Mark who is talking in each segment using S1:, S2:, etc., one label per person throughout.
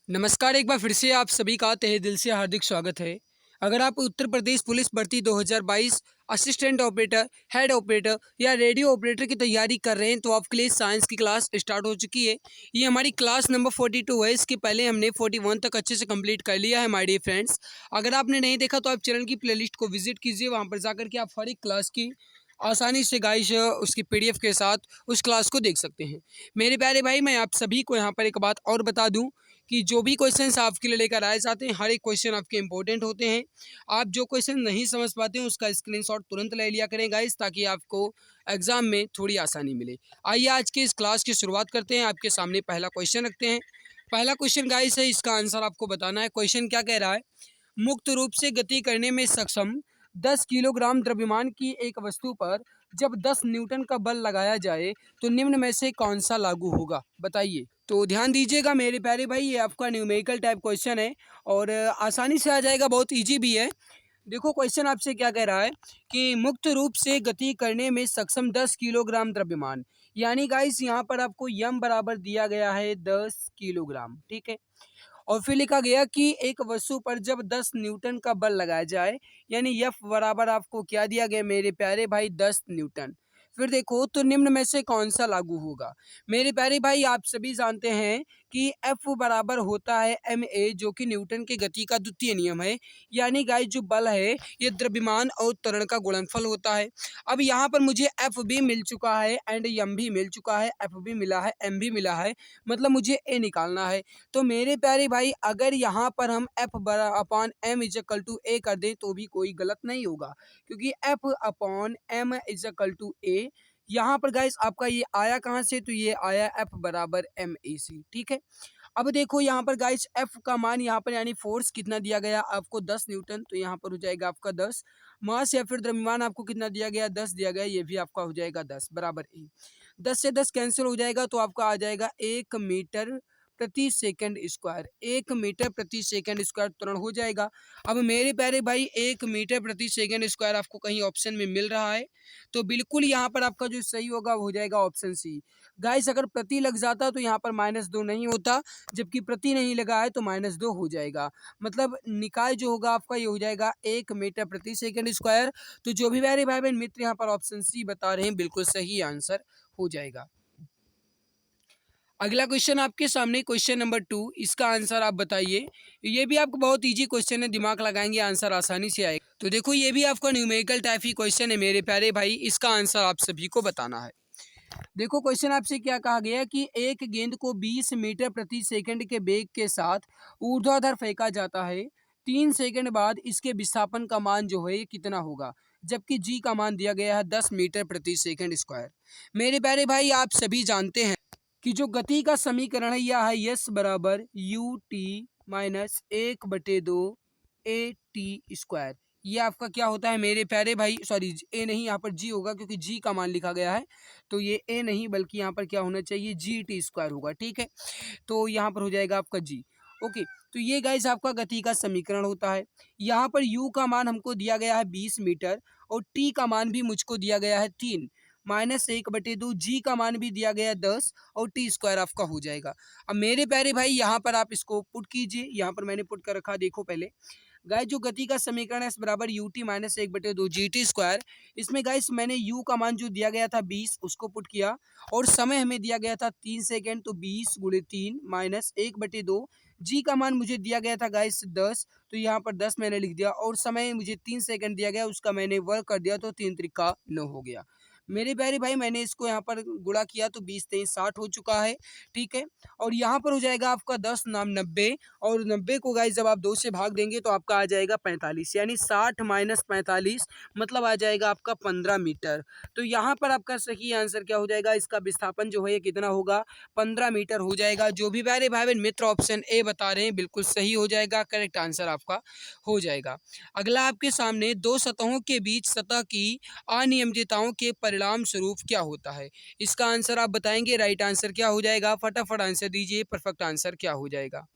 S1: नमस्कार, एक बार फिर से आप सभी का तहे दिल से हार्दिक स्वागत है। अगर आप उत्तर प्रदेश पुलिस भर्ती 2022 असिस्टेंट ऑपरेटर, हेड ऑपरेटर या रेडियो ऑपरेटर की तैयारी कर रहे हैं तो आपके लिए साइंस की क्लास स्टार्ट हो चुकी है। ये हमारी क्लास नंबर 42 है। इसके पहले हमने 41 तक अच्छे से कंप्लीट कर लिया है माय डियर फ्रेंड्स। अगर आपने नहीं देखा तो आप चैनल की प्लेलिस्ट को विजिट कीजिए, वहाँ पर जाकर के आप हर एक क्लास की आसानी से गाइस उसकी पीडीएफ के साथ उस क्लास को देख सकते हैं। मेरे प्यारे भाई, मैं आप सभी को यहाँ पर एक बात और बता दूँ कि जो भी क्वेश्चंस आपके लिए लेकर आए जाते हैं, हर एक क्वेश्चन आपके इंपॉर्टेंट होते हैं। आप जो क्वेश्चन नहीं समझ पाते हैं उसका स्क्रीनशॉट तुरंत ले लिया करें गाइस, ताकि आपको एग्जाम में थोड़ी आसानी मिले। आइए आज के इस क्लास की शुरुआत करते हैं। आपके सामने पहला क्वेश्चन रखते हैं। पहला क्वेश्चन गाइस है, इसका आंसर आपको बताना है। क्वेश्चन क्या कह रहा है? मुक्त रूप से गति करने में सक्षम 10 किलोग्राम द्रव्यमान की एक वस्तु पर जब 10 न्यूटन का बल लगाया जाए तो निम्न में से कौन सा लागू होगा? बताइए। तो ध्यान दीजिएगा मेरे प्यारे भाई, ये आपका न्यूमेरिकल टाइप क्वेश्चन है और आसानी से आ जाएगा, बहुत इजी भी है। देखो क्वेश्चन आपसे क्या कह रहा है कि मुक्त रूप से गति करने में सक्षम 10 किलोग्राम द्रव्यमान, यानी गाइस यहाँ पर आपको यम बराबर दिया गया है 10 किलोग्राम, ठीक है। और फिर लिखा गया कि एक वस्तु पर जब 10 न्यूटन का बल लगाया जाए, यानी एफ बराबर आपको क्या दिया गया मेरे प्यारे भाई? 10 न्यूटन। फिर देखो तो निम्न में से कौन सा लागू होगा? मेरे प्यारे भाई, आप सभी जानते हैं कि एफ बराबर होता है एम ए, जो कि न्यूटन के गति का द्वितीय नियम है। यानी गाइस जो बल है ये द्रव्यमान और त्वरण का गुणनफल होता है। अब यहाँ पर मुझे एफ भी मिल चुका है एंड एम भी मिल चुका है, एफ भी मिला है, एम भी मिला है, मतलब मुझे ए निकालना है। तो मेरे प्यारे भाई, अगर यहाँ पर हम एफ बरा upon M is equal to A कर दें तो भी कोई गलत नहीं होगा, क्योंकि F upon M is equal to A. यहाँ पर गाइस आपका ये आया कहाँ से? तो ये आया एफ बराबर एम ए से, ठीक है। अब देखो यहाँ पर गाइस एफ का मान यहाँ पर यानी फोर्स कितना दिया गया आपको? 10 न्यूटन। तो यहाँ पर हो जाएगा आपका 10। मास या फिर द्रव्यमान आपको कितना दिया गया? 10 दिया गया, ये भी आपका हो जाएगा 10 बराबर ए। 10 से 10 कैंसिल हो जाएगा तो आपका आ जाएगा 1 मीटर प्रति सेकंड स्क्वायर। 1 मीटर प्रति सेकंड स्क्वायर त्वरण हो जाएगा। अब मेरे प्यारे भाई, 1 मीटर प्रति सेकंड स्क्वायर आपको कहीं ऑप्शन में मिल रहा है तो बिल्कुल यहाँ पर आपका जो सही होगा वो हो जाएगा ऑप्शन सी। गाइस अगर प्रति लग जाता तो यहाँ पर -2 नहीं होता, जबकि प्रति नहीं लगा है तो -2 हो जाएगा। मतलब निकाय जो होगा आपका ये हो जाएगा 1 मीटर प्रति सेकंड स्क्वायर। तो जो भी मेरे भाई बहन मित्र यहाँ पर ऑप्शन सी बता रहे हैं बिल्कुल सही आंसर हो जाएगा। अगला क्वेश्चन आपके सामने, क्वेश्चन नंबर 2, इसका आंसर आप बताइए। ये भी आपको बहुत इजी क्वेश्चन है, दिमाग लगाएंगे आंसर आसानी से आएगा। तो देखो ये भी आपका न्यूमेरिकल टाइप ही क्वेश्चन है मेरे प्यारे भाई, इसका आंसर आप सभी को बताना है। देखो क्वेश्चन आपसे क्या कहा गया कि एक गेंद को 20 मीटर प्रति सेकंड के वेग के साथ ऊर्ध्वाधर फेंका जाता है। 3 सेकंड बाद इसके विस्थापन का मान जो है ये कितना होगा? जबकि जी का मान दिया गया है 10 मीटर प्रति सेकंड स्क्वायर। मेरे प्यारे भाई, आप सभी जानते हैं कि जो गति का समीकरण है यह है यस बराबर U T minus 1/2 A T square. ये आपका क्या होता है मेरे प्यारे भाई? सॉरी, ए नहीं, यहाँ पर जी होगा क्योंकि जी का मान लिखा गया है। तो ये ए नहीं बल्कि यहाँ पर क्या होना चाहिए? जी टी स्क्वायर होगा, ठीक है। तो यहाँ पर हो जाएगा आपका जी। ओके, तो ये गाइस आपका गति का समीकरण होता है। यहाँ पर यू का मान हमको दिया गया है 20 मीटर और टी का मान भी मुझको दिया गया है 3, -1/2 जी का मान भी दिया गया है 10 और टी स्क्वायर आपका हो जाएगा। अब मेरे प्यारे भाई यहाँ पर आप इसको पुट कीजिए, यहाँ पर मैंने पुट कर रखा, देखो पहले। गाइस जो गति का समीकरण है एस बराबर U T minus 1/2 G T square, इसमें गाइस मैंने यू का मान जो दिया गया था 20 उसको पुट किया और समय हमें दिया गया था 3 सेकेंड, तो 20 गुणे 3 माइनस 1/2। जी का मान मुझे दिया गया था गाइस 10, तो यहाँ पर 10 मैंने लिख दिया और समय मुझे 3 सेकंड दिया गया, उसका मैंने वर्क कर दिया तो 3 त्रिका 9 हो गया। मेरे प्यारे भाई मैंने इसको यहाँ पर गुणा किया तो 20 23 60 हो चुका है, ठीक है। और यहाँ पर हो जाएगा आपका 10 नाम 90 और 90 को गाइस जब आप 2 से भाग देंगे तो आपका आ जाएगा 45, यानी 60 माइनस 45 मतलब आ जाएगा आपका 15 मीटर। तो यहाँ पर आपका सही आंसर क्या हो जाएगा? इसका विस्थापन जो है ये कितना होगा? 15 मीटर हो जाएगा। जो भी प्यारे भाई बहन मित्र ऑप्शन ए बता रहे हैं बिल्कुल सही हो जाएगा, करेक्ट आंसर आपका हो जाएगा। अगला आपके सामने दो सतहों के बीच सतह की अनियमितताओं के परिणाम स्वरूप क्या होता है? इसका आंसर आप बताएंगे, राइट आंसर क्या हो जाएगा? फटाफट आंसर दीजिए, परफेक्ट आंसर क्या हो जाएगा?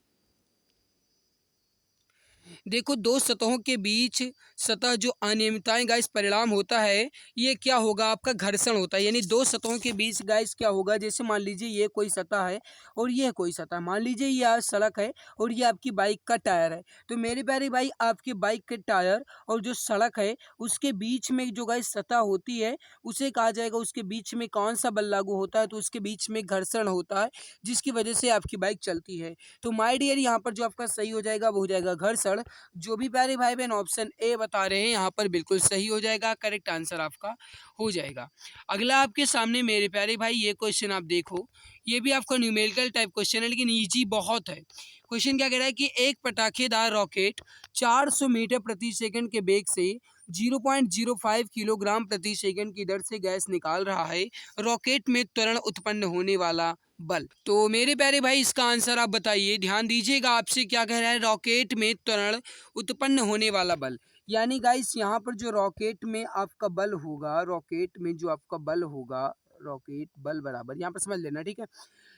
S1: देखो दो सतहों के बीच सतह जो अनियमितताएं गाइस परिणाम होता है, ये क्या होगा आपका घर्षण होता है। यानी दो सतहों के बीच गाइस क्या होगा, जैसे मान लीजिए ये कोई सतह है और ये कोई सतह, मान लीजिए ये आज सड़क है और ये आपकी बाइक का टायर है। तो मेरे प्यारे भाई आपके बाइक के टायर और जो सड़क है उसके बीच में जो गाइस सतह होती है उसे कहा जाएगा, उसके बीच में कौन सा बल लागू होता है, तो उसके बीच में घर्षण होता है जिसकी वजह से आपकी बाइक चलती है। तो माय डियर यहाँ पर जो आपका सही हो जाएगा वो हो जाएगा घर्षण। जो भी प्यारे भाई बहन ऑप्शन ए बता रहे हैं यहाँ पर बिल्कुल सही हो जाएगा, करेक्ट आंसर आपका हो जाएगा। अगला आपके सामने मेरे प्यारे भाई ये क्वेश्चन आप देखो, ये भी आपका न्यूमेरिकल टाइप क्वेश्चन है लेकिन इजी बहुत है। क्वेश्चन क्या कह रहा है कि एक पटाखेदार रॉकेट 400 मीटर प्रति सेकंड के वेग से 0.05 किलोग्राम प्रति सेकंड की दर से गैस निकाल रहा है। रॉकेट में त्वरण उत्पन्न होने वाला बल। तो मेरे प्यारे भाई इसका आंसर आप बताइए, ध्यान दीजिएगा आपसे क्या कह रहा है, रॉकेट में त्वरण उत्पन्न होने वाला बल। यानी गाइस यहाँ पर जो रॉकेट में आपका बल होगा, रॉकेट में जो आपका बल होगा, रॉकेट बल बराबर यहाँ पर समझ लेना, ठीक है।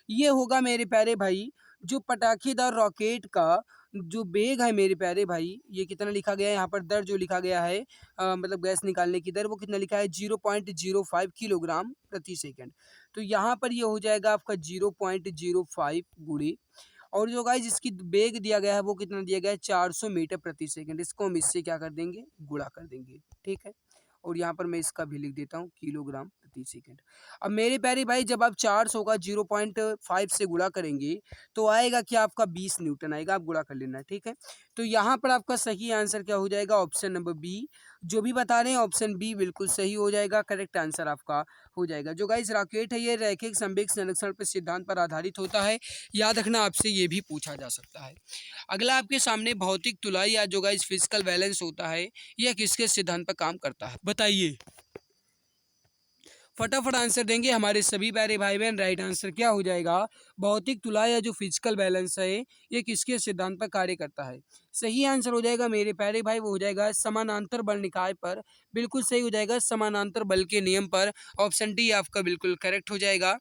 S1: ये होगा मेरे प्यारे भाई जो पटाखेदार रॉकेट का जो वेग है मेरे प्यारे भाई, ये कितना लिखा गया है यहाँ पर, दर जो लिखा गया है मतलब गैस निकालने की दर वो कितना लिखा है 0.05 किलोग्राम प्रति सेकंड। तो यहाँ पर ये हो जाएगा आपका 0.05 गुणे, और जो गाइस जिसकी वेग दिया गया है वो कितना दिया गया है 400 मीटर प्रति सेकंड। इसको हम इससे क्या कर देंगे, गुणा कर देंगे, ठीक है। और यहाँ पर मैं इसका भी लिख देता हूँ किलोग्राम प्रति सेकंड। अब मेरे प्यारे भाई जब आप 400 का 0.5 से गुणा करेंगे तो आएगा क्या आपका 20 न्यूटन आएगा, आप गुणा कर लेना, ठीक है। तो यहाँ पर आपका सही आंसर क्या हो जाएगा, ऑप्शन नंबर बी। जो भी बता रहे हैं ऑप्शन बी बिल्कुल सही हो जाएगा, करेक्ट आंसर आपका हो जाएगा। जो गाइस रॉकेट है ये रैखिक संवेग संरक्षण पर सिद्धांत पर आधारित होता है, याद रखना आपसे ये भी पूछा जा सकता है। अगला आपके सामने भौतिक तुलाई या जो गाइस फिजिकल बैलेंस होता है, यह किसके सिद्धांत पर काम करता है, बताइए। फटाफट आंसर देंगे हमारे सभी प्यारे भाई बहन। राइट आंसर क्या हो जाएगा, भौतिक तुला या जो फिजिकल बैलेंस है ये किसके सिद्धांत पर कार्य करता है। सही आंसर हो जाएगा मेरे प्यारे भाई वो हो जाएगा समानांतर बल निकाय पर, बिल्कुल सही हो जाएगा समानांतर बल के नियम पर। ऑप्शन डी आपका बिल्कुल करेक्ट हो जाएगा।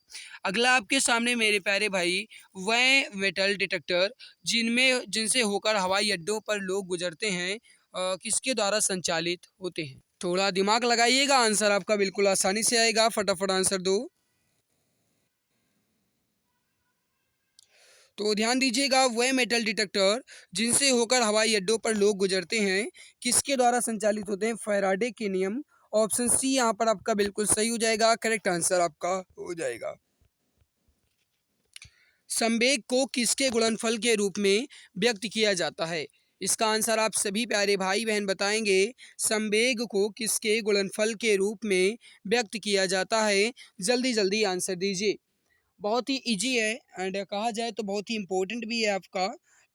S1: अगला आपके सामने मेरे प्यारे भाई वह मेटल डिटेक्टर जिनसे होकर हवाई अड्डों पर लोग गुजरते हैं किसके द्वारा संचालित होते हैं। थोड़ा दिमाग लगाइएगा, आंसर आपका बिल्कुल आसानी से आएगा, फटाफट आंसर दो। तो ध्यान दीजिएगा वह मेटल डिटेक्टर जिनसे होकर हवाई अड्डों पर लोग गुजरते हैं किसके द्वारा संचालित होते हैं, फैराडे के नियम। ऑप्शन सी यहाँ पर आपका बिल्कुल सही हो जाएगा, करेक्ट आंसर आपका हो जाएगा। संवेग को किसके गुणनफल के रूप में व्यक्त किया जाता है, इसका आंसर आप सभी प्यारे भाई बहन बताएंगे। संवेग को किसके गुणनफल के रूप में व्यक्त किया जाता है, जल्दी जल्दी आंसर दीजिए। बहुत ही इजी है एंड कहा जाए तो बहुत ही इम्पोर्टेंट भी है आपका,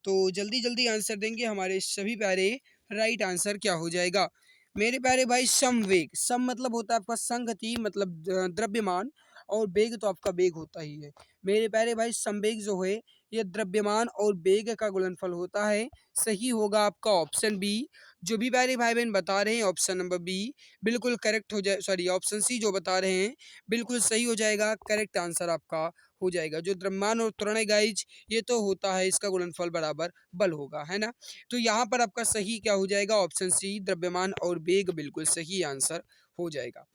S1: तो जल्दी जल्दी आंसर देंगे हमारे सभी प्यारे। राइट आंसर क्या हो जाएगा मेरे प्यारे भाई, समवेग। सम मतलब होता है आपका संगति, मतलब द्रव्यमान, और वेग तो आपका वेग होता ही है। मेरे प्यारे भाई संवेग जो है ये द्रव्यमान और वेग का गुणनफल होता है। सही होगा आपका ऑप्शन बी। जो भी प्यारे भाई बहन बता रहे हैं ऑप्शन नंबर बी बिल्कुल करेक्ट हो जाए, सॉरी ऑप्शन सी जो बता रहे हैं बिल्कुल सही हो जाएगा, करेक्ट आंसर आपका हो जाएगा। जो द्रव्यमान और त्वरण है गाइज ये तो होता है, इसका गुणनफल बराबर बल होगा, है ना। तो यहाँ पर आपका सही क्या हो जाएगा, ऑप्शन सी द्रव्यमान और वेग बिल्कुल सही आंसर हो जाएगा।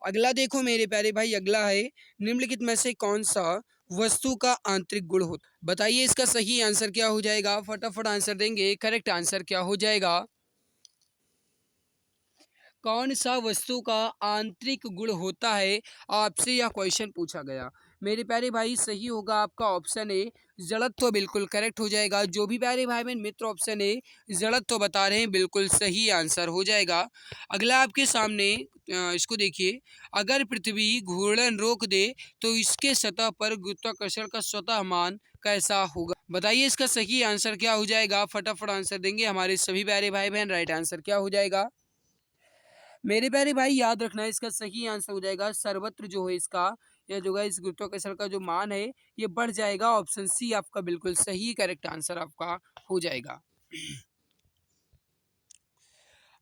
S1: अगला देखो मेरे प्यारे भाई, अगला है निम्नलिखित में से कौन सा वस्तु का आंतरिक गुण होता, बताइए इसका सही आंसर क्या हो जाएगा, फटाफट आंसर देंगे, करेक्ट आंसर क्या हो जाएगा। कौन सा वस्तु का आंतरिक गुण होता है, आपसे यह क्वेश्चन पूछा गया। मेरे प्यारे भाई सही होगा आपका ऑप्शन ए जड़त्व, बिल्कुल करेक्ट हो जाएगा। जो भी प्यारे भाई बहन मित्र ऑप्शन ए जड़त्व बता रहे हैं बिल्कुल सही आंसर हो जाएगा। अगला आपके सामने इसको देखिए, अगर पृथ्वी घूर्णन रोक दे तो इसके सतह पर गुरुत्वाकर्षण का स्वतः मान कैसा होगा, बताइए इसका सही आंसर क्या हो जाएगा, फटाफट आंसर देंगे हमारे सभी प्यारे भाई बहन। राइट आंसर क्या हो जाएगा मेरे प्यारे भाई, याद रखना है इसका सही आंसर हो जाएगा सर्वत्र जो है इसका, या जो है इस गुरुत्वाकर्षण का जो मान है ये बढ़ जाएगा। ऑप्शन सी आपका बिल्कुल सही करेक्ट आंसर आपका हो जाएगा।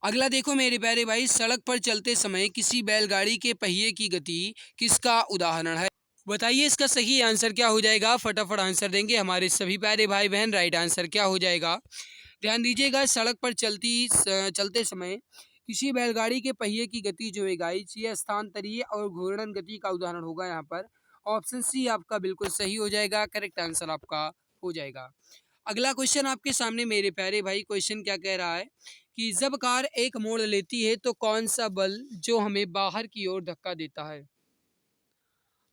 S1: अगला देखो मेरे प्यारे भाई, सड़क पर चलते समय किसी बैलगाड़ी के पहिए की गति किसका उदाहरण है, बताइए इसका सही आंसर क्या हो जाएगा, फटाफट आंसर देंगे हमारे सभी प्यारे भाई बहन। राइट आंसर क्या हो जाएगा, ध्यान दीजिएगा, सड़क पर चलते समय किसी बैलगाड़ी के पहिए की गति जो है गाइस, ये स्थानांतरीय और घूर्णन गति का उदाहरण होगा यहाँ पर। ऑप्शन सी आपका बिल्कुल सही हो जाएगा, करेक्ट आंसर आपका हो जाएगा। अगला क्वेश्चन आपके सामने मेरे प्यारे भाई, क्वेश्चन क्या कह रहा है कि जब कार एक मोड़ लेती है तो कौन सा बल जो हमें बाहर की ओर धक्का देता है?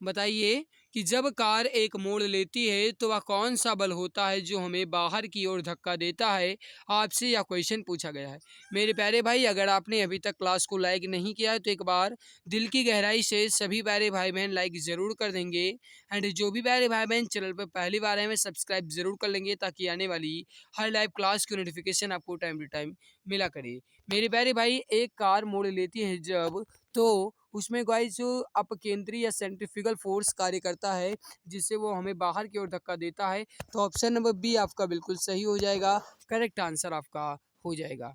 S1: बताइए कि जब कार एक मोड़ लेती है तो वह कौन सा बल होता है जो हमें बाहर की ओर धक्का देता है? आपसे यह क्वेश्चन पूछा गया है। मेरे प्यारे भाई, अगर आपने अभी तक क्लास को लाइक नहीं किया है तो एक बार दिल की गहराई से सभी प्यारे भाई बहन लाइक ज़रूर कर देंगे। एंड जो भी प्यारे भाई बहन चैनल पर पहली बार आए हैं सब्सक्राइब ज़रूर कर लेंगे, ताकि आने वाली हर लाइव क्लास की नोटिफिकेशन आपको टाइम टू टाइम मिला करे। मेरे प्यारे भाई, एक कार मोड़ लेती है जब, तो उसमें गाइस जो अपकेंद्री या सेंट्रीफ्यूगल फोर्स कार्य करता है, जिससे वो हमें बाहर की ओर धक्का देता है। तो ऑप्शन नंबर बी आपका बिल्कुल सही हो जाएगा, करेक्ट आंसर आपका हो जाएगा।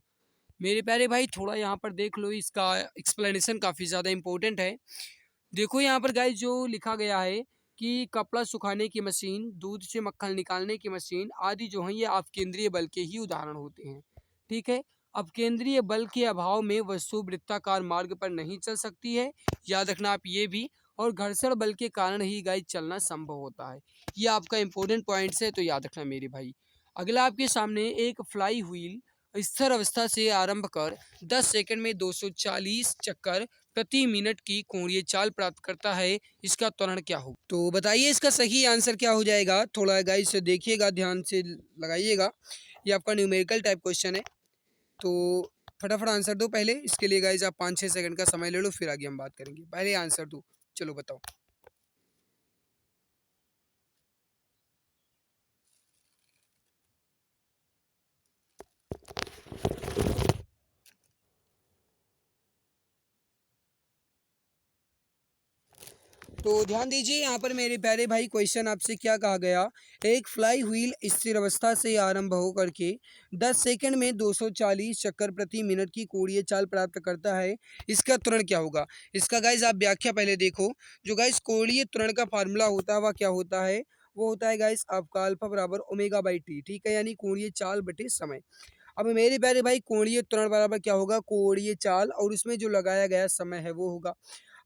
S1: मेरे प्यारे भाई, थोड़ा यहाँ पर देख लो, इसका एक्सप्लेनेशन काफ़ी ज़्यादा इंपॉर्टेंट है। देखो यहाँ पर गाइस जो लिखा गया है कि कपड़ा सुखाने की मशीन, दूध से मक्खन निकालने की मशीन आदि जो हैं, ये अपकेंद्रीय बल के ही उदाहरण होते हैं। ठीक है, अपकेंद्रीय बल के अभाव में वस्तु वृत्ताकार मार्ग पर नहीं चल सकती है, याद रखना आप ये भी। और घर्षण बल के कारण ही गाइस चलना संभव होता है। ये आपका इंपॉर्टेंट पॉइंट्स है, तो याद रखना मेरे भाई। अगला आपके सामने एक फ्लाई व्हील स्थिर अवस्था से आरंभ कर 10 सेकंड में 240 चक्कर प्रति मिनट की कोणीय चाल प्राप्त करता है, इसका त्वरण क्या हो? तो बताइए इसका सही आंसर क्या हो जाएगा? थोड़ा गाइस देखिएगा, ध्यान से लगाइएगा, ये आपका न्यूमेरिकल टाइप क्वेश्चन है। तो फटाफट आंसर दो पहले, इसके लिए गाइस आप 5-6 सेकंड का समय ले लो, फिर आगे हम बात करेंगे। पहले आंसर दो, चलो बताओ। तो ध्यान दीजिए यहाँ पर मेरे प्यारे भाई, क्वेश्चन आपसे क्या कहा गया? एक फ्लाई व्हील स्थिर अवस्था से आरंभ होकर के 10 सेकंड में 240 चक्कर प्रति मिनट की कोणीय चाल प्राप्त करता है, इसका त्वरण क्या होगा? इसका गाइज आप व्याख्या पहले देखो। जो गाइज कोणीय त्वरण का फार्मूला होता है वह क्या होता है? वो होता है गाइज आपका अल्फा बराबर ओमेगा बाई टी। ठीक है, यानी कोणीय चाल बटे समय। अब मेरे प्यारे भाई, कोणीय त्वरण बराबर क्या होगा? कोणीय चाल और उसमें जो लगाया गया समय है वो होगा।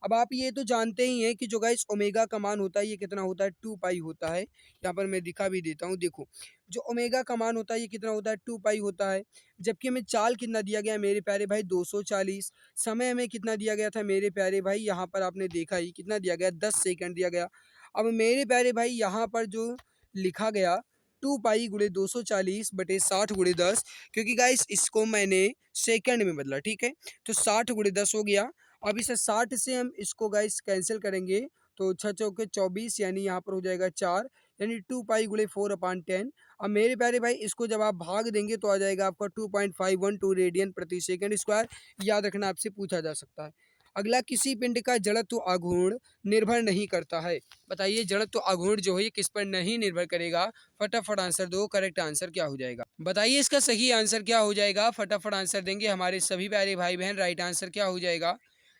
S1: अब आप ये तो जानते ही हैं कि जो गाइस ओमेगा का मान होता है ये कितना होता है? 2 पाई होता है। यहाँ पर मैं दिखा भी देता हूँ, देखो। जो ओमेगा का मान होता है ये कितना होता है? 2 पाई होता है। जबकि हमें चाल कितना दिया गया है मेरे प्यारे भाई? 240। समय हमें कितना दिया गया था मेरे प्यारे भाई? यहाँ पर आपने देखा ही कितना दिया गया, 10 सेकंड दिया गया। अब मेरे प्यारे भाई यहाँ पर जो लिखा गया 2 पाई गुणे 240 बटे 60 गुणे 10, क्योंकि गाइस इसको मैंने सेकंड में बदला। ठीक है, तो 60 गुणे 10 हो गया। अब इसे 60 से हम इसको गाइस कैंसिल करेंगे, तो 6 चौके 24, यानी यहाँ पर हो जाएगा 4, यानी 2 पाई गुणे 4/10। अब मेरे प्यारे भाई, इसको जब आप भाग देंगे तो आ जाएगा आपका 2.512 रेडियन प्रति सेकंड स्क्वायर। याद रखना, आपसे पूछा जा सकता है। अगला, किसी पिंड का जड़त्व आघूर्ण निर्भर नहीं करता है। बताइए जड़त्व आघूर्ण जो है ये किस पर नहीं निर्भर करेगा? फटाफट आंसर दो, करेक्ट आंसर क्या हो जाएगा? बताइए इसका सही आंसर क्या हो जाएगा? फटाफट आंसर देंगे हमारे सभी प्यारे भाई बहन, राइट आंसर क्या हो जाएगा?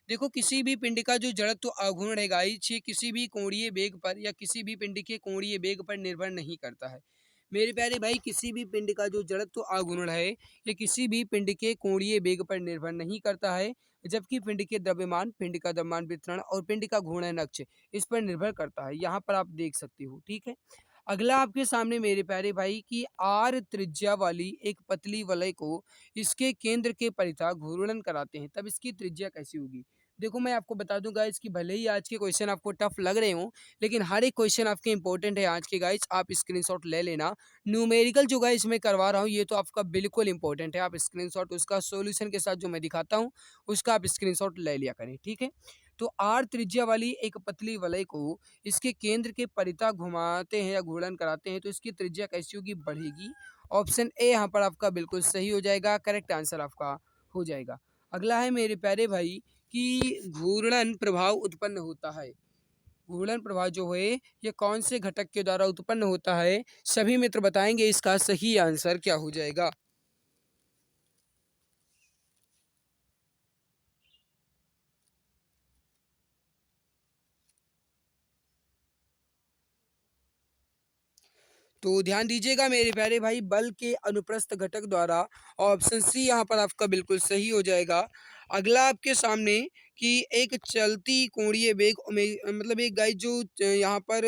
S1: देखो, किसी भी पिंड का जो जड़त्व आघूर्ण है गाइस, ये किसी भी कोणीय वेग पर या किसी भी पिंड के कोणीय वेग पर निर्भर नहीं करता है। मेरे प्यारे भाई, किसी भी पिंड का जो जड़त्व आघूर्ण है ये किसी भी पिंड के कोणीय वेग पर निर्भर नहीं करता है, जबकि पिंड के द्रव्यमान, पिंड का द्रव्यमान वितरण और पिंड का घूर्णन अक्ष इस पर निर्भर करता है। यहाँ पर आप देख सकते हो। ठीक है, अगला आपके सामने मेरे प्यारे भाई की आर त्रिज्या वाली एक पतली वलय को इसके केंद्र के परितः घूर्णन कराते हैं, तब इसकी त्रिज्या कैसी होगी? देखो, मैं आपको बता दूं गाइस कि भले ही आज के क्वेश्चन आपको टफ लग रहे हो, लेकिन हर एक क्वेश्चन आपके इंपॉर्टेंट है आज के गाइस। आप स्क्रीनशॉट ले लेना। न्यूमेरिकल जो गाइस मैं करवा रहा हूँ ये तो आपका बिल्कुल इंपॉर्टेंट है। आप स्क्रीनशॉट उसका सॉल्यूशन के साथ जो मैं दिखाता हूँ उसका आप स्क्रीनशॉट ले लिया करें। ठीक है, तो आर त्रिज्या वाली एक पतली वलय को इसके केंद्र के परितः घुमाते हैं या घूर्णन कराते हैं, तो इसकी त्रिज्या कैसी होगी? बढ़ेगी। ऑप्शन ए यहाँ पर आपका बिल्कुल सही हो जाएगा, करेक्ट आंसर आपका हो जाएगा। अगला है मेरे प्यारे भाई कि घूर्णन प्रभाव उत्पन्न होता है। घूर्णन प्रभाव जो है ये कौन से घटक के द्वारा उत्पन्न होता है? सभी मित्र बताएंगे इसका सही आंसर क्या हो जाएगा? तो ध्यान दीजिएगा मेरे प्यारे भाई, बल के अनुप्रस्थ घटक द्वारा। ऑप्शन सी यहाँ पर आपका बिल्कुल सही हो जाएगा। अगला आपके सामने कि एक चलती कोणीय वेग मतलब एक गाइस जो यहाँ पर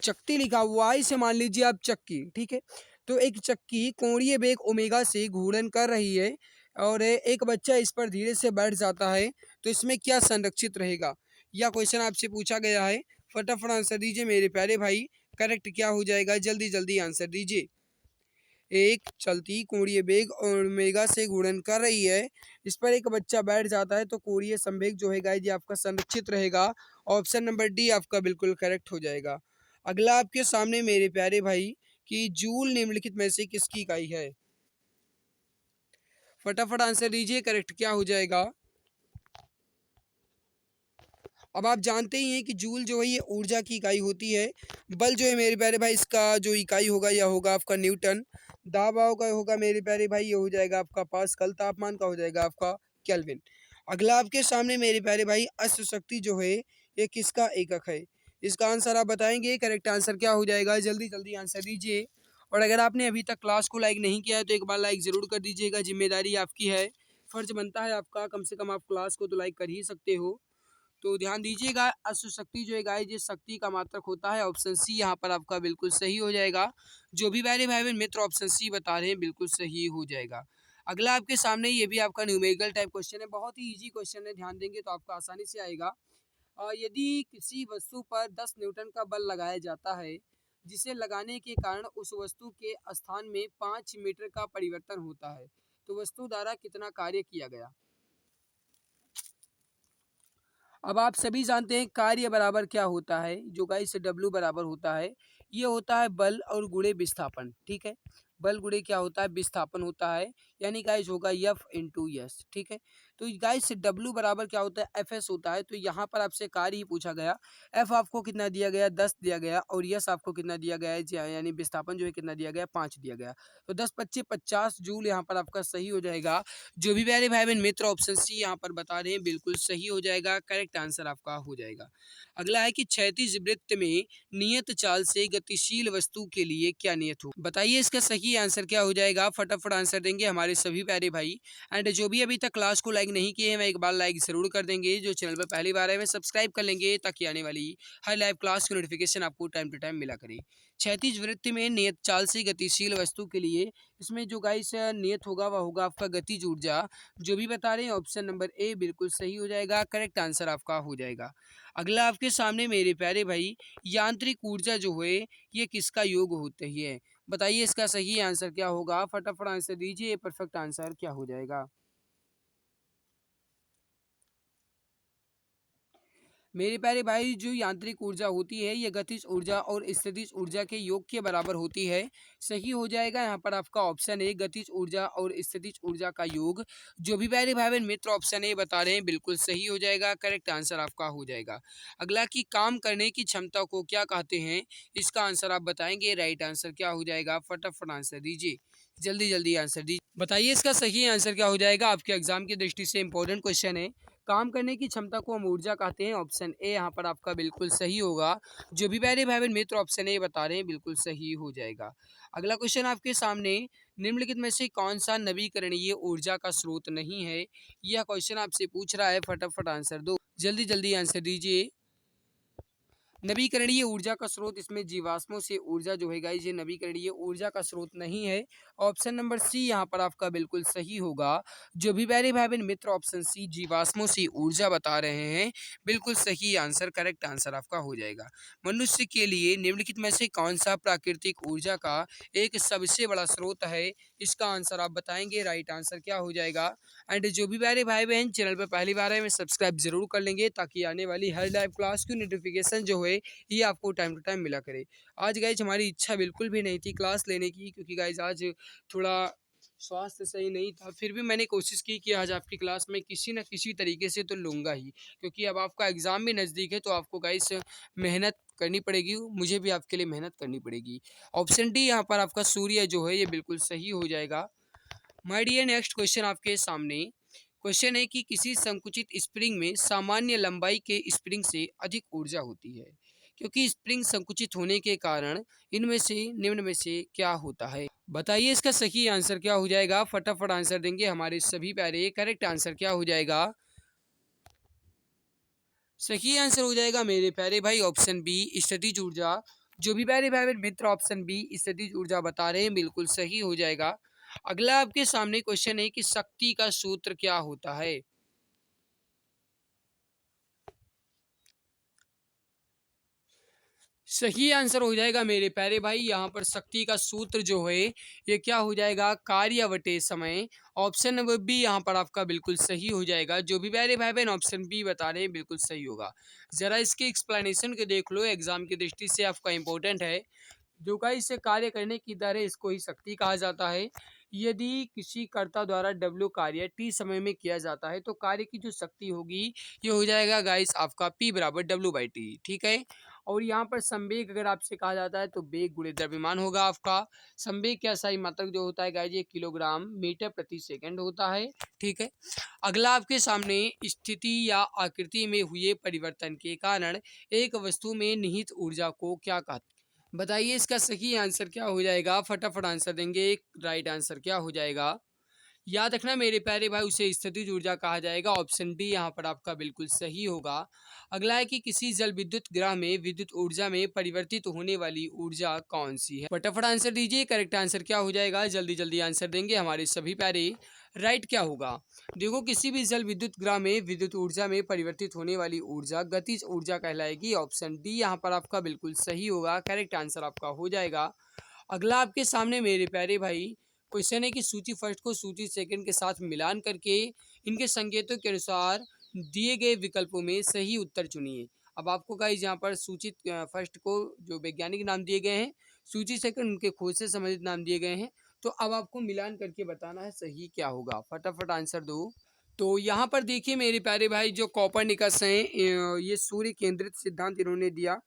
S1: चक्ति लिखा हुआ है, इसे मान लीजिए आप चक्की, ठीक है। तो एक चक्की कोणीय वेग ओमेगा से घूर्णन कर रही है और एक बच्चा इस पर धीरे से बैठ जाता है, तो इसमें क्या संरक्षित रहेगा? यह क्वेश्चन आपसे पूछा गया है। फटाफट आंसर दीजिए मेरे प्यारे भाई। करेक्ट क्या हो जाएगा? जल्दी जल्दी आंसर दीजिए। एक चलती कोणीय वेग ओमेगा से घूर्णन कर रही है, इस पर एक बच्चा बैठ जाता है, तो कोणीय संवेग जो है गाइस ये आपका संरक्षित रहेगा। ऑप्शन नंबर डी आपका बिल्कुल करेक्ट हो जाएगा। अगला आपके सामने मेरे प्यारे भाई कि जूल निम्नलिखित में से किसकी इकाई है? फटाफट आंसर दीजिए, करेक्ट क्या हो जाएगा? अब आप जानते ही हैं कि जूल जो है ये ऊर्जा की इकाई होती है। बल जो है मेरे प्यारे भाई इसका जो इकाई होगा यह होगा आपका न्यूटन। दाबाव का होगा मेरे प्यारे भाई ये हो जाएगा आपका पास्कल। तापमान का हो जाएगा आपका केल्विन। अगला आपके सामने मेरे प्यारे भाई अश्व शक्ति जो है ये किसका एकक है? इसका आंसर आप बताएंगे। करेक्ट आंसर क्या हो जाएगा? जल्दी जल्दी आंसर दीजिए। और अगर आपने अभी तक क्लास को लाइक नहीं किया है तो एक बार लाइक ज़रूर कर दीजिएगा, जिम्मेदारी आपकी है, फ़र्ज बनता है आपका, कम से कम आप क्लास को तो लाइक कर ही सकते हो। तो ध्यान दीजिएगा, अश्व शक्ति जो है गाइस ये शक्ति का मात्रक होता है। ऑप्शन सी यहाँ पर आपका बिल्कुल सही हो जाएगा। जो भी प्यारे भाई बहन मित्र ऑप्शन सी बता रहे हैं बिल्कुल सही हो जाएगा। अगला आपके सामने ये भी आपका न्यूमेरिकल टाइप क्वेश्चन है, बहुत ही इजी क्वेश्चन है, ध्यान देंगे तो आपको आसानी से आएगा। यदि किसी वस्तु पर 10 न्यूटन का बल लगाया जाता है, जिसे लगाने के कारण उस वस्तु के स्थान में 5 मीटर का परिवर्तन होता है, तो वस्तु द्वारा कितना कार्य किया गया? अब आप सभी जानते हैं कार्य बराबर क्या होता है, जो गाइस डब्ल्यू बराबर होता है, ये होता है बल और गुणे विस्थापन, ठीक है। बल गुणे क्या होता है? विस्थापन होता है, यानी गाइस होगा एफ इंटू एस, ठीक है। तो गाइस डब्ल्यू बराबर क्या होता है? एफ एस होता है। तो यहाँ पर आपसे कार्य ही पूछा गया। एफ आपको कितना दिया गया? 10 दिया गया। और यस आपको कितना दिया गया है? यानी विस्थापन जो है कितना दिया गया? 5 दिया गया। तो 10 25 50 जूल यहाँ पर आपका सही हो जाएगा। जो भी प्यारे भाई बहन मित्र ऑप्शन सी यहाँ पर बता रहे हैं बिल्कुल सही हो जाएगा। करेक्ट आंसर आपका हो जाएगा। अगला है कि क्षैतिज वृत्त में नियत चाल से गतिशील वस्तु के लिए क्या नियत हो? बताइए इसका सही आंसर क्या हो जाएगा? फटाफट आंसर देंगे हमारे सभी प्यारे भाई। एंड जो भी अभी तक क्लास को लाइक नहीं किए हैं मैं एक बार लाइक जरूर कर देंगे। जो चैनल पर पहली बार है मैं सब्सक्राइब कर लेंगे, ताकि आने वाली हर लाइव क्लास की नोटिफिकेशन आपको टाइम टू टाइम मिला करे। क्षैतिज वृत्त में नियत चाल से गतिशील वस्तु के लिए इसमें जो गाइस नियत होगा वह होगा आपका गतिज ऊर्जा। जो भी बता रहे हैं ऑप्शन नंबर ए बिल्कुल सही हो जाएगा। करेक्ट आंसर आपका हो जाएगा। अगला आपके सामने मेरे प्यारे भाई यांत्रिक ऊर्जा जो है ये किसका योग होती है? बताइए इसका सही आंसर क्या होगा? फटाफट आंसर दीजिए। परफेक्ट आंसर क्या हो जाएगा? मेरे प्यारे भाई जो यांत्रिक ऊर्जा होती है ये गतिज ऊर्जा और स्थितिज ऊर्जा के योग के बराबर होती है। सही हो जाएगा यहाँ पर आपका ऑप्शन ए गतिज ऊर्जा और स्थितिज ऊर्जा का योग। जो भी प्यारे भाई बहन मित्र ऑप्शन ए बता रहे हैं बिल्कुल सही हो जाएगा। करेक्ट आंसर आपका हो जाएगा। अगला कि काम करने की क्षमता को क्या कहते हैं? इसका आंसर आप बताएंगे। राइट आंसर क्या हो जाएगा? फटाफट आंसर दीजिए। जल्दी जल्दी आंसर दीजिए। बताइए इसका सही आंसर क्या हो जाएगा? आपके एग्जाम की दृष्टि से इंपॉर्टेंट क्वेश्चन है। काम करने की क्षमता को हम ऊर्जा कहते हैं। ऑप्शन ए यहाँ पर आपका बिल्कुल सही होगा। जो भी प्यारे भाई बहन मित्र ऑप्शन ए बता रहे हैं बिल्कुल सही हो जाएगा। अगला क्वेश्चन आपके सामने, निम्नलिखित में से कौन सा नवीकरणीय ऊर्जा का स्रोत नहीं है? यह क्वेश्चन आपसे पूछ रहा है। फटाफट आंसर दो। जल्दी जल्दी आंसर दीजिए। नवीकरणीय ऊर्जा का स्रोत इसमें जीवाश्मों से ऊर्जा जो है गाइस ये नवीकरणीय ऊर्जा का स्रोत नहीं है। ऑप्शन नंबर सी यहाँ पर आपका बिल्कुल सही होगा। जो भी प्यारे भाई बहन मित्र ऑप्शन सी जीवाश्मों से ऊर्जा बता रहे हैं बिल्कुल सही आंसर। करेक्ट आंसर आपका हो जाएगा। मनुष्य के लिए निम्नलिखित में से कौन सा प्राकृतिक ऊर्जा का एक सबसे बड़ा स्रोत है? इसका आंसर आप बताएंगे। राइट आंसर क्या हो जाएगा? एंड जो भी प्यारे भाई बहन चैनल पर पहली बार है मैं सब्सक्राइब जरूर कर लेंगे, ताकि आने वाली हर लाइव क्लास की नोटिफिकेशन जो है ये आपको टाइम टू टाइम मिला करे। आज गाइज हमारी इच्छा बिल्कुल भी नहीं थी क्लास लेने की, क्योंकि गाइज आज थोड़ा स्वास्थ्य सही नहीं था। फिर भी मैंने कोशिश की कि आज आपकी क्लास में किसी न किसी तरीके से तो लूँगा ही, क्योंकि अब आपका एग्ज़ाम भी नज़दीक है तो आपको गाइज मेहनत करनी पड़ेगी। मुझे भी आपके लिए मेहनत करनी पड़ेगी। ऑप्शन डी यहाँ पर आपका सूर्य जो है ये बिल्कुल सही हो जाएगा। माय डियर नेक्स्ट क्वेश्चन आपके सामने क्वेश्चन है कि किसी संकुचित स्प्रिंग में सामान्य लंबाई के स्प्रिंग से अधिक ऊर्जा होती है। क्योंकि स्प्रिंग संकुचित होने के कारण इनमें से निम्न में से क्या होता है? बताइए इसका सही आंसर क्या हो जाएगा? फटाफट आंसर देंगे हमारे सभी प्यारे। करेक्ट आंसर क्या हो जाएगा? सही आंसर हो जाएगा मेरे प्यारे भाई ऑप्शन बी, स्थितिज ऊर्जा। जो भी प्यारे भाई मित्र ऑप्शन बी स्थितिज ऊर्जा बता रहे हैं बिल्कुल सही हो जाएगा। अगला आपके सामने क्वेश्चन है कि शक्ति का सूत्र क्या होता है? सही आंसर हो जाएगा मेरे प्यारे भाई। यहाँ पर शक्ति का सूत्र जो है ये क्या हो जाएगा? कार्य बटे समय। ऑप्शन नंबर बी यहाँ पर आपका बिल्कुल सही हो जाएगा। जो भी प्यारे भाई बहन ऑप्शन बी बता रहे हैं बिल्कुल सही होगा। जरा इसके एक्सप्लेनेशन को देख लो, एग्जाम की दृष्टि से आपका इंपॉर्टेंट है। जो का इससे कार्य करने की दर है इसको ही शक्ति कहा जाता है। यदि किसी कर्ता द्वारा डब्ल्यू कार्य टी समय में किया जाता है तो कार्य की जो शक्ति होगी ये हो जाएगा गाइस आपका पी बराबर डब्ल्यू बाई टी। ठीक है। और यहाँ पर संवेग अगर आपसे कहा जाता है तो वेग गुणे द्रव्यमान होगा आपका। संवेग क्या सही मात्रक जो होता है गाइस ये किलोग्राम मीटर प्रति सेकंड होता है। ठीक है। अगला आपके सामने स्थिति या आकृति में हुए परिवर्तन के कारण एक वस्तु में निहित ऊर्जा को क्या कहते हैं? बताइए इसका सही आंसर क्या हो जाएगा? फटाफट आंसर देंगे। राइट आंसर क्या हो जाएगा? याद रखना मेरे प्यारे भाई उसे स्थितिज ऊर्जा कहा जाएगा। ऑप्शन डी यहाँ पर आपका बिल्कुल सही होगा। अगला है कि किसी जल विद्युत ग्रह में विद्युत ऊर्जा में परिवर्तित होने वाली ऊर्जा कौन सी है? फटाफट आंसर दीजिए। करेक्ट आंसर क्या हो जाएगा? जल्दी जल्दी आंसर देंगे हमारे सभी प्यारे। राइट क्या होगा? देखो किसी भी जल विद्युत ग्रह में विद्युत ऊर्जा में परिवर्तित होने वाली ऊर्जा गतिज ऊर्जा कहलाएगी। ऑप्शन डी यहाँ पर आपका बिल्कुल सही होगा। करेक्ट आंसर आपका हो जाएगा। अगला आपके सामने मेरे प्यारे भाई क्वेश्चन है कि सूची फर्स्ट को सूची सेकंड के साथ मिलान करके इनके संकेतों के अनुसार दिए गए विकल्पों में सही उत्तर चुनिए। अब आपको गाइस यहाँ पर सूची फर्स्ट को जो वैज्ञानिक नाम दिए गए हैं, सूची सेकंड उनके खोज से संबंधित नाम दिए गए हैं। तो अब आपको मिलान करके बताना है सही क्या होगा। फटाफट आंसर दो। तो यहाँ पर देखिए मेरे प्यारे भाई जो कॉपरनिकस हैं ये सूर्य केंद्रित सिद्धांत इन्होंने दिया।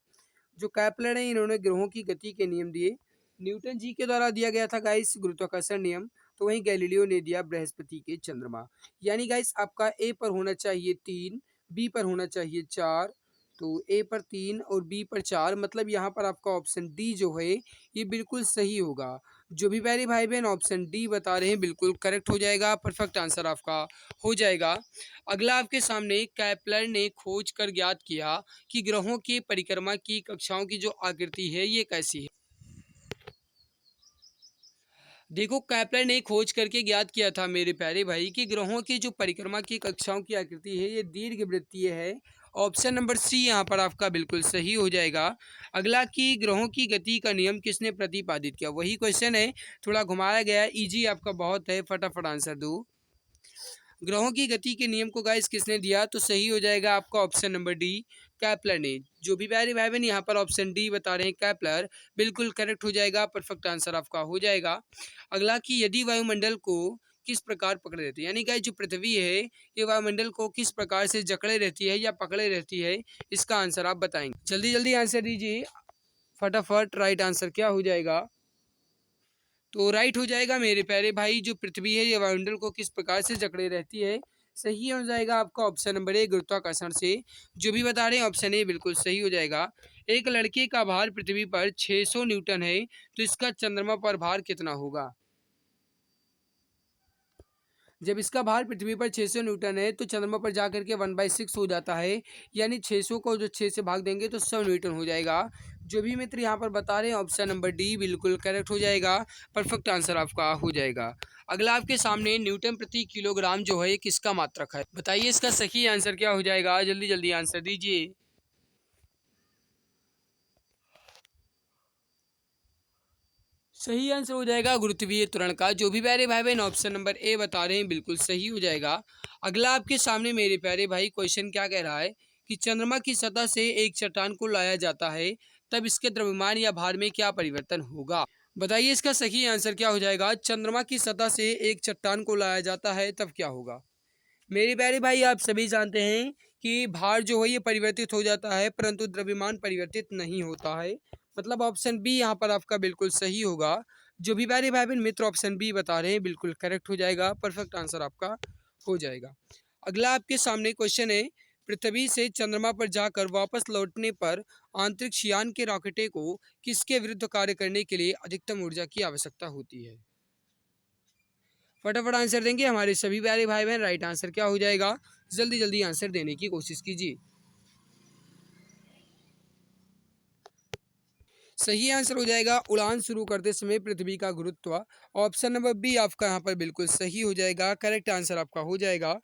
S1: जो कैप्लर है इन्होंने ग्रहों की गति के नियम दिए। न्यूटन जी के द्वारा दिया गया था गाइस गुरुत्वाकर्षण नियम। तो वहीं गैलीलियो ने दिया बृहस्पति के चंद्रमा। यानी गाइस आपका ए पर होना चाहिए 3, बी पर होना चाहिए 4। तो ए पर 3 और बी पर 4 मतलब यहाँ पर आपका ऑप्शन डी जो है ये बिल्कुल सही होगा। जो भी प्यारे भाई बहन ऑप्शन डी बता रहे हैं बिल्कुल करेक्ट हो जाएगा। परफेक्ट आंसर आपका हो जाएगा। अगला आपके सामने कैप्लर ने खोज कर ज्ञात किया कि ग्रहों की परिक्रमा की कक्षाओं की जो आकृति है ये कैसी है? देखो कैप्लर ने खोज करके ज्ञात किया था मेरे प्यारे भाई कि ग्रहों की जो परिक्रमा की कक्षाओं की आकृति है ये दीर्घवृत्तीय है। ऑप्शन नंबर सी यहाँ पर आपका बिल्कुल सही हो जाएगा। अगला कि ग्रहों की गति का नियम किसने प्रतिपादित किया? वही क्वेश्चन है, थोड़ा घुमाया गया है, इजी आपका बहुत है। फटाफट आंसर दो। ग्रहों की गति के नियम को गाइस किसने दिया? तो सही हो जाएगा आपका ऑप्शन नंबर डी, कैप्लर ने। जो भी प्यारे भाई बहन यहाँ पर ऑप्शन डी बता रहे हैं कैप्लर बिल्कुल करेक्ट हो जाएगा। परफेक्ट आंसर आपका हो जाएगा। अगला कि यदि वायुमंडल को किस प्रकार पकड़े रहती है, यानी गाइस जो पृथ्वी है ये वायुमंडल को किस प्रकार से जकड़े रहती है या पकड़े रहती है, इसका आंसर आप बताएंगे। जल्दी जल्दी आंसर दीजिए फटाफट। राइट आंसर क्या हो जाएगा? तो राइट हो जाएगा मेरे प्यारे भाई। जो पृथ्वी है ये वायुमंडल को किस प्रकार से जकड़े रहती है, सही हो जाएगा आपका ऑप्शन नंबर ए, गुरुत्वाकर्षण से। जो भी बता रहे हैं ऑप्शन ए बिल्कुल सही हो जाएगा। एक लड़के का भार पृथ्वी पर 600 न्यूटन है तो इसका चंद्रमा पर भार कितना होगा? जब इसका भार पृथ्वी पर 600 न्यूटन है तो चंद्रमा पर जाकर के 1/6 हो जाता है। यानी 600 को जो 6 से भाग देंगे तो 100 न्यूटन हो जाएगा। जो भी मित्र यहाँ पर बता रहे हैं ऑप्शन नंबर डी बिल्कुल करेक्ट हो जाएगा। परफेक्ट आंसर आपका हो जाएगा। अगला आपके सामने न्यूटन प्रति किलोग्राम जो है ये किसका मात्रक है? बताइए इसका सही आंसर क्या हो जाएगा? जल्दी जल्दी आंसर दीजिए। सही आंसर हो जाएगा गुरुत्वीय त्वरण का। जो भी प्यारे भाई बहन ऑप्शन नंबर ए बता रहे हैं बिल्कुल सही हो जाएगा। अगला आपके सामने मेरे प्यारे भाई क्वेश्चन क्या कह रहा है कि चंद्रमा की सतह से एक चट्टान को लाया जाता है तब इसके द्रव्यमान या भार में क्या परिवर्तन होगा? बताइए इसका सही आंसर क्या हो जाएगा? चंद्रमा की सतह से एक चट्टान को लाया जाता है तब क्या होगा? मेरे प्यारे भाई आप सभी जानते हैं कि भार जो है ये परिवर्तित हो जाता है परंतु द्रव्यमान परिवर्तित नहीं होता है। मतलब ऑप्शन बी यहाँ पर आपका बिल्कुल सही होगा। जो भी प्यारे भाई बहन मित्र ऑप्शन बी बता रहे हैं बिल्कुल करेक्ट हो जाएगा। परफेक्ट आंसर आपका हो जाएगा। अगला आपके सामने क्वेश्चन है पृथ्वी से चंद्रमा पर जाकर वापस लौटने पर अंतरिक्ष यान के रॉकेटे को किसके विरुद्ध कार्य करने के लिए अधिकतम ऊर्जा की आवश्यकता होती है? फटाफट आंसर देंगे हमारे सभी प्यारे भाई बहन। राइट आंसर क्या हो जाएगा? जल्दी जल्दी आंसर देने की कोशिश कीजिए। सही आंसर हो जाएगा उड़ान शुरू करते समय पृथ्वी का गुरुत्व। ऑप्शन नंबर बी आपका यहाँ पर बिल्कुल सही हो जाएगा, करेक्ट आंसर आपका हो जाएगा।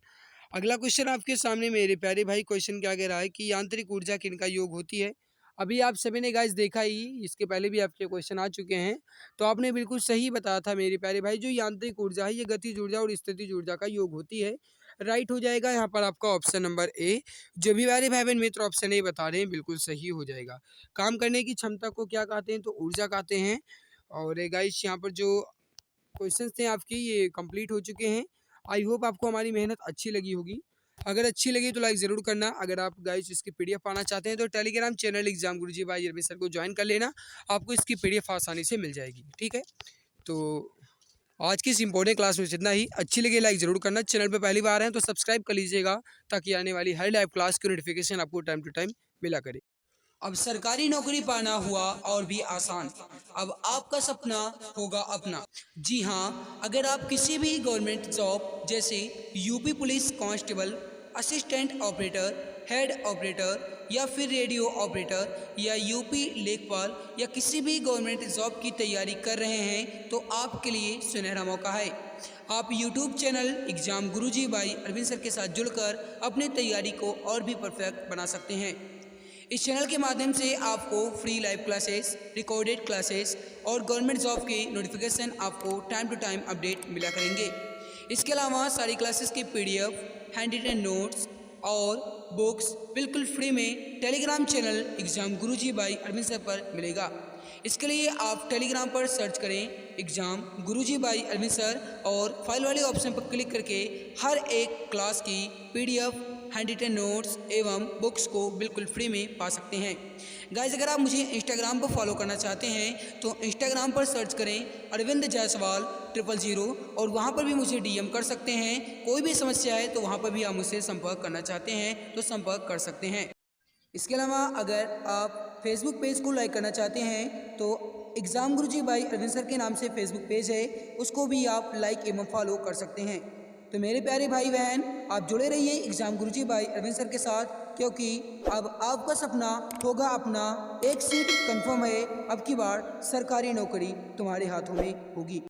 S1: अगला क्वेश्चन आपके सामने मेरे प्यारे भाई, क्वेश्चन क्या कह रहा है कि यांत्रिक ऊर्जा किनका योग होती है? अभी आप सभी ने गाइस देखा ही, इसके पहले भी आपके क्वेश्चन आ चुके हैं, तो आपने बिल्कुल सही बताया था मेरे प्यारे भाई। जो यांत्रिक ऊर्जा है ये गतिज ऊर्जा और स्थितिज ऊर्जा का योग होती है। राइट हो जाएगा यहाँ पर आपका ऑप्शन नंबर ए। जो भी प्यारे भाई बहन मित्र ऑप्शन ए बता रहे हैं बिल्कुल सही हो जाएगा। काम करने की क्षमता को क्या कहते हैं? तो ऊर्जा कहते हैं। और गाइस यहाँ पर जो क्वेश्चंस थे आपके ये कंप्लीट हो चुके हैं। आई होप आपको हमारी मेहनत अच्छी लगी होगी। अगर अच्छी लगी तो लाइक ज़रूर करना। अगर आप गाइस इसकी पीडीएफ पाना चाहते हैं तो टेलीग्राम चैनल एग्जाम गुरुजी भाई अरबी सर को ज्वाइन कर लेना, आपको इसकी पीडीएफ आसानी से मिल जाएगी। ठीक है, तो आज की इस इंपॉर्टेंट क्लास में इतना ही। अच्छी लगी लाइक ज़रूर करना। चैनल पे पहली बार हैं तो सब्सक्राइब कर लीजिएगा, ताकि आने वाली हर लाइव क्लास की नोटिफिकेशन आपको टाइम टू टाइम मिला करे। अब सरकारी नौकरी पाना हुआ और भी आसान। अब आपका सपना होगा अपना। जी हाँ, अगर आप किसी भी गवर्नमेंट जॉब जैसे UP police constable, assistant operator, head operator या फिर रेडियो ऑपरेटर या यूपी लेखपाल या किसी भी गवर्नमेंट जॉब की तैयारी कर रहे हैं तो आपके लिए सुनहरा मौका है। आप यूट्यूब चैनल एग्जाम गुरुजी भाई अरविंद सर के साथ जुड़कर अपनी तैयारी को और भी परफेक्ट बना सकते हैं। इस चैनल के माध्यम से आपको free live classes, recorded classes और गवर्नमेंट जॉब के नोटिफिकेशन आपको टाइम टू टाइम अपडेट मिला करेंगे। इसके अलावा सारी क्लासेस की पीडीएफ, हैंड रिटन नोट्स और बुक्स बिल्कुल फ्री में टेलीग्राम चैनल एग्जाम गुरुजी भाई अरविंद सर पर मिलेगा। इसके लिए आप टेलीग्राम पर सर्च करें एग्जाम गुरुजी भाई अरविंद सर और फाइल वाले ऑप्शन पर क्लिक करके हर एक क्लास की पीडीएफ, हैंड रिटन नोट्स एवं बुक्स को बिल्कुल फ्री में पा सकते हैं। गाइस अगर आप मुझे इंस्टाग्राम पर फॉलो करना चाहते हैं तो इंस्टाग्राम पर सर्च करें अरविंद जायसवाल 000 और वहां पर भी मुझे डीएम कर सकते हैं। कोई भी समस्या है तो वहां पर भी आप मुझसे संपर्क करना चाहते हैं तो संपर्क कर सकते हैं। इसके अलावा अगर आप फेसबुक पेज को लाइक करना चाहते हैं तो एग्जाम गुरुजी भाई अरविंद सर के नाम से फेसबुक पेज है, उसको भी आप लाइक एवं फॉलो कर सकते हैं। तो मेरे प्यारे भाई बहन, आप जुड़े रहिए एग्जाम गुरुजी भाई अरविंद सर के साथ, क्योंकि अब आपका सपना होगा अपना। एक सीट कंफर्म है, अब की बार सरकारी नौकरी तुम्हारे हाथों में होगी।